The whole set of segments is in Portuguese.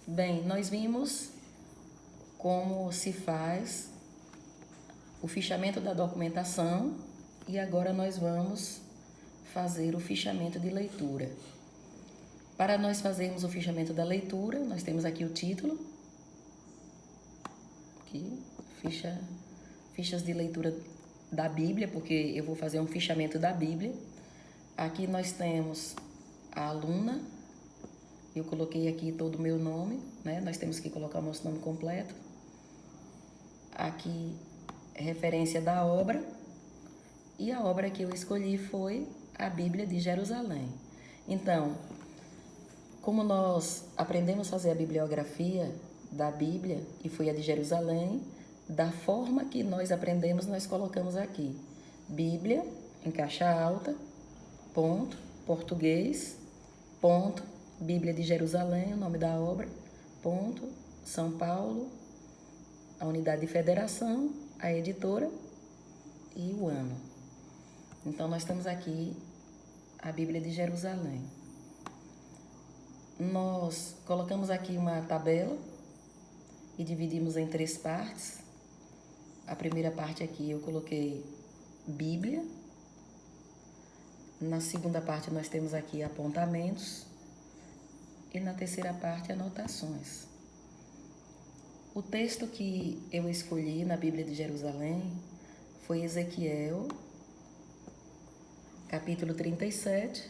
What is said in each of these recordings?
Bem, nós vimos como se faz o fichamento da documentação e agora nós vamos fazer o fichamento de leitura. Para nós fazermos o fichamento da leitura, nós temos aqui o título, aqui, fichas de leitura da Bíblia, porque eu vou fazer um fichamento da Bíblia. Aqui nós temos a aluna, eu coloquei aqui todo o meu nome, né? Nós temos que colocar o nosso nome completo. Aqui, referência da obra, e a obra que eu escolhi foi a Bíblia de Jerusalém. Então, como nós aprendemos a fazer a bibliografia da Bíblia, e foi a de Jerusalém, da forma que nós aprendemos, nós colocamos aqui. Bíblia, em caixa alta, ponto, português, ponto, Bíblia de Jerusalém, o nome da obra, ponto, São Paulo, a unidade de federação, a editora e o ano. Então, nós temos aqui a Bíblia de Jerusalém. Nós colocamos aqui uma tabela e dividimos em 3 partes. A primeira parte aqui eu coloquei Bíblia. Na segunda parte nós temos aqui apontamentos. E na terceira parte, anotações. O texto que eu escolhi na Bíblia de Jerusalém foi Ezequiel, capítulo 37,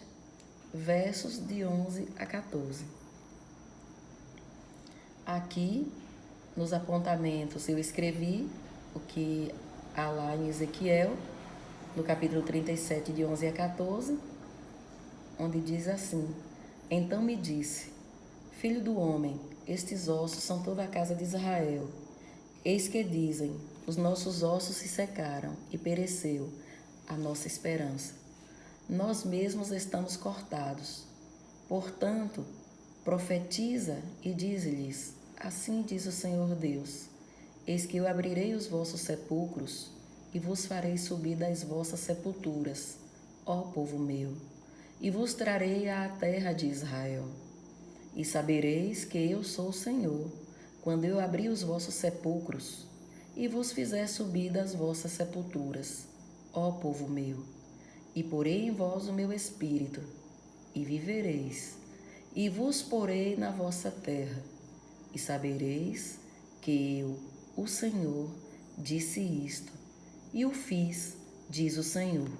versos de 11 a 14. Aqui, nos apontamentos, eu escrevi o que há lá em Ezequiel, no capítulo 37, de 11 a 14, onde diz assim: Então me disse, Filho do homem, estes ossos são toda a casa de Israel. Eis que dizem, os nossos ossos se secaram e pereceu a nossa esperança. Nós mesmos estamos cortados. Portanto, profetiza e dize-lhes, assim diz o Senhor Deus, eis que eu abrirei os vossos sepulcros e vos farei subir das vossas sepulturas, ó povo meu, e vos trarei à terra de Israel. E sabereis que eu sou o Senhor, quando eu abrir os vossos sepulcros e vos fizer subir das vossas sepulturas, ó povo meu, e porei em vós o meu espírito, e vivereis, e vos porei na vossa terra, e sabereis que eu, o Senhor, disse isto, e o fiz, diz o Senhor.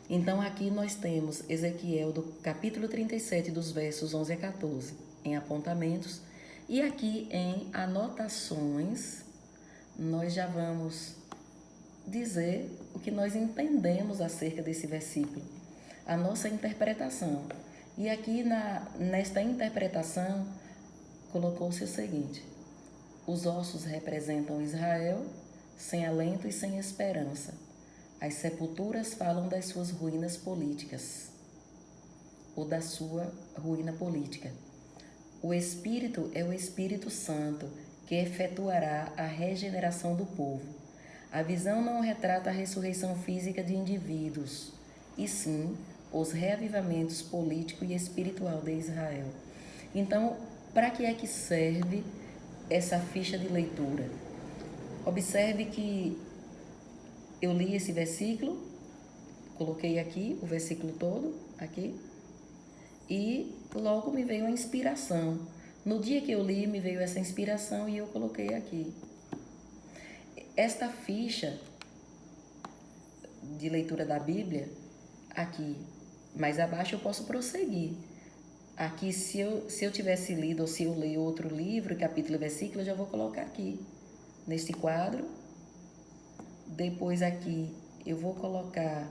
Então aqui nós temos Ezequiel do capítulo 37, dos versos 11 a 14, em apontamentos, e aqui em anotações, nós já vamos dizer o que nós entendemos acerca desse versículo, a nossa interpretação. E aqui nesta interpretação, colocou-se o seguinte: os ossos representam Israel, sem alento e sem esperança. As sepulturas falam das suas ruínas políticas, ou da sua ruína política. O Espírito é o Espírito Santo, que efetuará a regeneração do povo. A visão não retrata a ressurreição física de indivíduos, e sim os reavivamentos político e espiritual de Israel. Então, para que é que serve essa ficha de leitura? Observe que eu li esse versículo, coloquei aqui o versículo todo, aqui, e logo me veio a inspiração. No dia que eu li, me veio essa inspiração e eu coloquei aqui. Esta ficha de leitura da Bíblia, aqui mais abaixo eu posso prosseguir. Aqui, se eu tivesse lido ou se eu ler outro livro, capítulo e versículo, eu já vou colocar aqui, neste quadro. Depois aqui eu vou colocar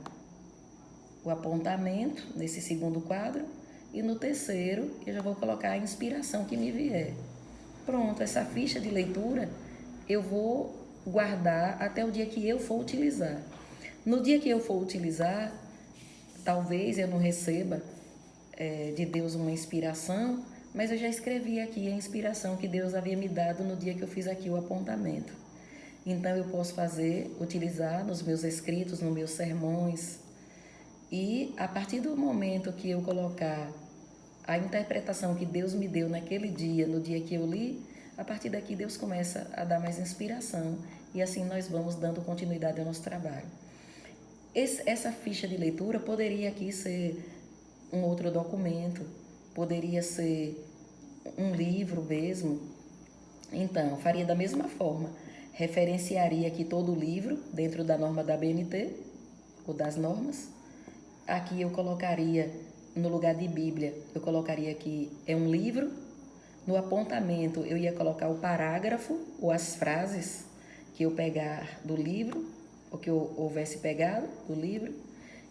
o apontamento nesse segundo quadro. E no terceiro, eu já vou colocar a inspiração que me vier. Pronto, essa ficha de leitura eu vou guardar até o dia que eu for utilizar. No dia que eu for utilizar, talvez eu não receba de Deus uma inspiração, mas eu já escrevi aqui a inspiração que Deus havia me dado no dia que eu fiz aqui o apontamento. Então, eu posso utilizar nos meus escritos, nos meus sermões. E, a partir do momento que eu colocar a interpretação que Deus me deu naquele dia, no dia que eu li, a partir daqui Deus começa a dar mais inspiração e assim nós vamos dando continuidade ao nosso trabalho. Essa ficha de leitura poderia aqui ser um outro documento, poderia ser um livro mesmo. Então, faria da mesma forma, referenciaria aqui todo o livro dentro da norma da BNT, ou das normas. Aqui eu colocaria, no lugar de Bíblia, eu colocaria que é um livro. No apontamento, eu ia colocar o parágrafo ou as frases que eu pegar do livro, ou que eu houvesse pegado do livro.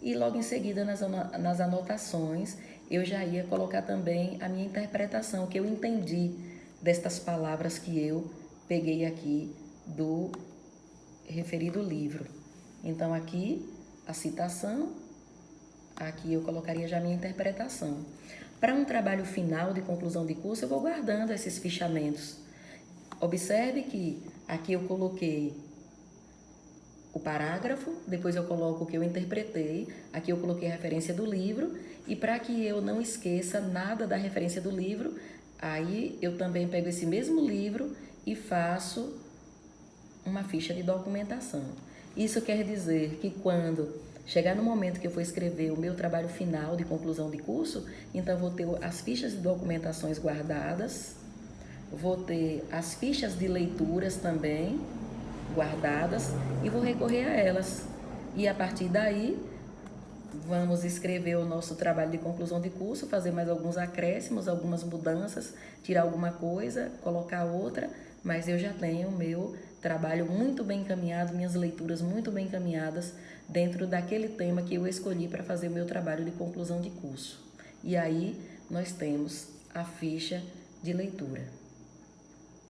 E logo em seguida, nas anotações, eu já ia colocar também a minha interpretação, que eu entendi destas palavras que eu peguei aqui do referido livro. Então, aqui, a citação, aqui eu colocaria já a minha interpretação. Para um trabalho final de conclusão de curso, eu vou guardando esses fichamentos. Observe que aqui eu coloquei o parágrafo, depois eu coloco o que eu interpretei, aqui eu coloquei a referência do livro, e para que eu não esqueça nada da referência do livro, aí eu também pego esse mesmo livro e faço uma ficha de documentação. Isso quer dizer que quando chegar no momento que eu for escrever o meu trabalho final de conclusão de curso, então vou ter as fichas de documentações guardadas, vou ter as fichas de leituras também guardadas e vou recorrer a elas. E a partir daí, vamos escrever o nosso trabalho de conclusão de curso, fazer mais alguns acréscimos, algumas mudanças, tirar alguma coisa, colocar outra, mas eu já tenho o meu trabalho muito bem encaminhado, minhas leituras muito bem encaminhadas dentro daquele tema que eu escolhi para fazer o meu trabalho de conclusão de curso. E aí nós temos a ficha de leitura.